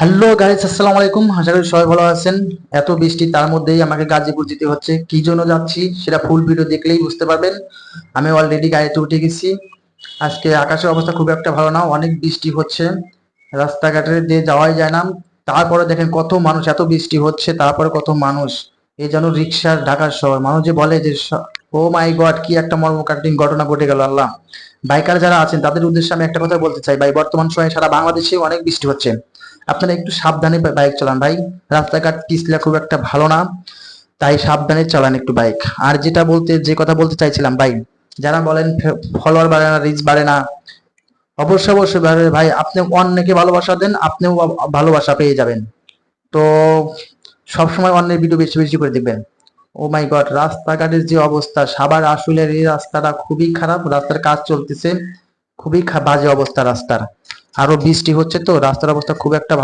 Hello guys, আসসালামু আলাইকুম। আশা করি সবাই ভালো আছেন। এত বৃষ্টি তার মধ্যেই আমাকে গাজীপুর যেতে হচ্ছে। কি জন্য যাচ্ছি সেটা ফুল ভিডিও দেখলেই বুঝতে পারবেন। আমি অলরেডি গাড়িতে উঠে গেছি। আজকে আকাশের অবস্থা খুব একটা ভালো না, অনেক বৃষ্টি হচ্ছে। রাস্তাঘাটে দিয়ে যাওয়াই যায় না। তারপরে দেখেন কত মানুষ, এত বৃষ্টি হচ্ছে তারপরে কত মানুষ। এই যেন রিক্সার ঢাকার শহর। মানুষ যে বলে যে ও মাই গড, কি একটা মর্মকান্তিক ঘটনা ঘটে গেল আল্লাহ। বাইকার যারা আছেন তাদের উদ্দেশ্যে আমি একটা কথা বলতে চাই ভাই, বর্তমান সময়ে সারা বাংলাদেশে অনেক বৃষ্টি হচ্ছে। আপনারা একটু সাবধানে বাইক চালান ভাই। রাস্তাঘাট পিছলা খুব একটা ভালো না, তাই সাবধানে চালান একটু বাইক। আর যে কথা বলতে চাইছিলাম ভাই, যারা বলেন ফলোয়ার বাড়ে না, রিচ বাড়ে না, অবশ্যই অবশ্যই বাড়ে ভাই। আপনি অন্যকে ভালোবাসা দেন, আপনিও ভালোবাসা পেয়ে যাবেন। তো সবসময় অন্যের ভিডিও বেশি বেশি করে দেখবেন। ও মাই গড, রাস্তাঘাটের যে অবস্থা, সাভার আশুলিয়ার এই রাস্তাটা খুবই খারাপ। রাস্তার কাজ চলতেছে, খুবই বাজে অবস্থা রাস্তার। আরো বৃষ্টি হচ্ছে তো রাস্তার অবস্থা খুব একটা ভালো